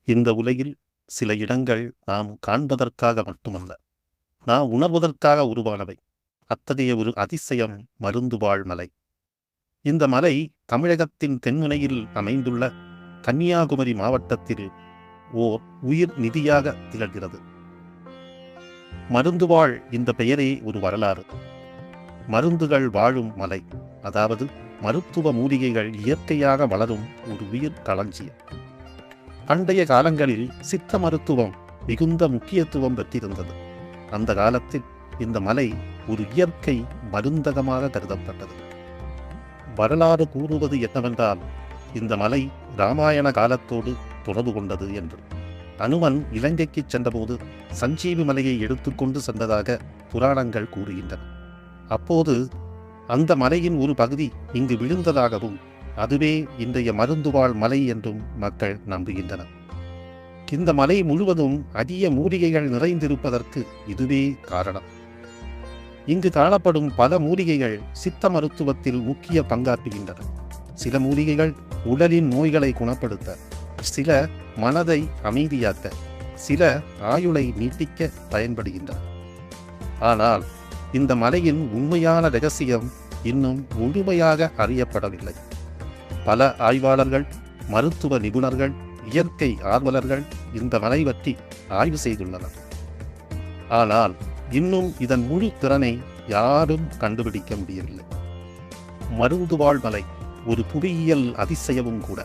இந்த உலகில் சில இடங்கள் நாம் காண்பதற்காக மட்டுமல்ல, நாம் உணர்வதற்காக உருவானவை. அத்தகைய ஒரு அதிசயம் மருந்துவாழ் மலை. இந்த மலை தமிழகத்தின் தென்முனையில் அமைந்துள்ள கன்னியாகுமரி மாவட்டத்தில் ஓர் உயிர் நிதியாக திகழ்கிறது. மருந்துவாழ் இந்த பெயரே ஒரு வரலாறு. மருந்துகள் வாழும் மலை, அதாவது மருத்துவ மூலிகைகள் இயற்கையாக வளரும் ஒரு உயிர் களஞ்சியம். பண்டைய காலங்களில் சித்த மருத்துவம் மிகுந்த முக்கியத்துவம் பெற்றிருந்தது. அந்த காலத்தில் இந்த மலை ஒரு இயற்கை மருந்தகமாக கருதப்பட்டது. வரலாறு கூறுவது என்னவென்றால், இந்த மலை இராமாயண காலத்தோடு தொடர்பு கொண்டது என்று. அனுமன் இலங்கைக்கு சென்றபோது சஞ்சீவி மலையை எடுத்துக்கொண்டு சென்றதாக புராணங்கள் கூறுகின்றன. அப்போது அந்த மலையின் ஒரு பகுதி இங்கு விழுந்ததாகவும், அதுவே இன்றைய மருந்துவாழ் மலை என்றும் மக்கள் நம்புகின்றனர். இந்த மலை முழுவதும் அரிய மூலிகைகள் நிறைந்திருப்பதற்கு இதுவே காரணம். இங்கு காணப்படும் பல மூலிகைகள் சித்த மருத்துவத்தில் முக்கிய பங்காற்றுகின்றன. சில மூலிகைகள் உடலின் நோய்களை குணப்படுத்த, சில மனதை அமைதியாக்க, சில ஆயுளை நீட்டிக்க பயன்படுகின்றன. ஆனால் இந்த மலையின் உண்மையான இரகசியம் இன்னும் முழுமையாக அறியப்படவில்லை. பல ஆய்வாளர்கள், மருத்துவ நிபுணர்கள், இயற்கை ஆர்வலர்கள் இந்த மலை பற்றி ஆய்வு செய்துள்ளனர். ஆனால் இன்னும் இதன் முழு திறனை யாரும் கண்டுபிடிக்க முடியவில்லை. மருந்துவாழ் மலை ஒரு புவியியல் அதிசயமும் கூட.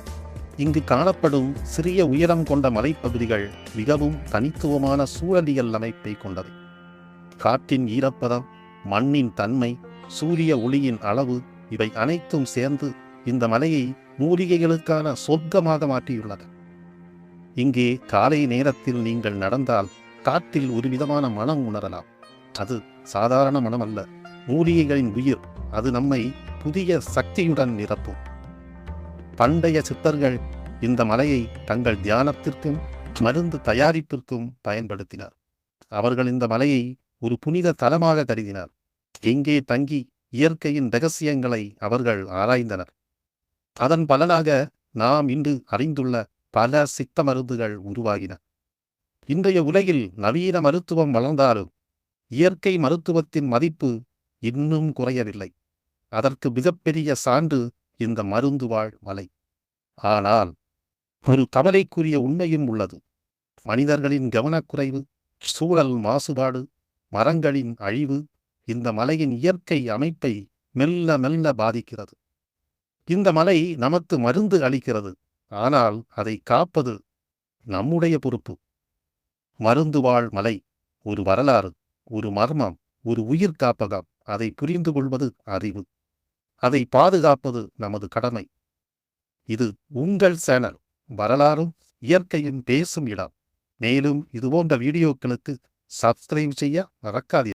இங்கு காணப்படும் சிறிய உயரம் கொண்ட மலைப்பகுதிகள் மிகவும் தனித்துவமான சூழலியல் அமைப்பை கொண்டவை. காற்றின் ஈரப்பதம், மண்ணின் தன்மை, சூரிய ஒளியின் அளவு இவை அனைத்தும் சேர்ந்து இந்த மலையை மூலிகைகளுக்கான சொர்க்கமாக மாற்றியுள்ளன. இங்கே காலை நேரத்தில் நீங்கள் நடந்தால் காற்றில் ஒரு விதமான மனம் உணரலாம். அது சாதாரண மனம் அல்ல, மூலிகைகளின் உயிர். அது நம்மை புதிய சக்தியுடன் நிரப்பும். பண்டைய சித்தர்கள் இந்த மலையை தங்கள் தியானத்திற்கும் மருந்து தயாரிப்பிற்கும் பயன்படுத்தினார். அவர்கள் இந்த மலையை ஒரு புனித தலமாக கருதினார். இங்கே தங்கி இயற்கையின் இரகசியங்களை அவர்கள் ஆராய்ந்தனர். அதன் பலனாக நாம் இன்று அறிந்துள்ள பல சித்த மருந்துகள் உருவாகின. இன்றைய உலகில் நவீன மருத்துவம் வளர்ந்தாலும் இயற்கை மருத்துவத்தின் மதிப்பு இன்னும் குறையவில்லை. அதற்கு மிகப்பெரிய சான்று இந்த மருந்துவாழ் மலை. ஆனால் ஒரு கவலைக்குரிய உண்மையும் உள்ளது. மனிதர்களின் கவனக்குறைவு, சூழல் மாசுபாடு, மரங்களின் அழிவு இந்த மலையின் இயற்கை அமைப்பை மெல்ல மெல்ல பாதிக்கிறது. இந்த மலை நமக்கு மருந்து அளிக்கிறது, ஆனால் அதை காப்பது நம்முடைய பொறுப்பு. மருந்துவாழ் மலை ஒரு வரலாறு, ஒரு மர்மம், ஒரு உயிர் காப்பகம். அதை புரிந்து கொள்வது அறிவு, அதை பாதுகாப்பது நமது கடமை. இது உங்கள் சேனல், வரலாறும் இயற்கையும் பேசும் இடம். மேலும் இதுபோன்ற வீடியோக்களுக்கு சப்ஸ்கிரைப் செய்ய மறக்காதீர்கள்.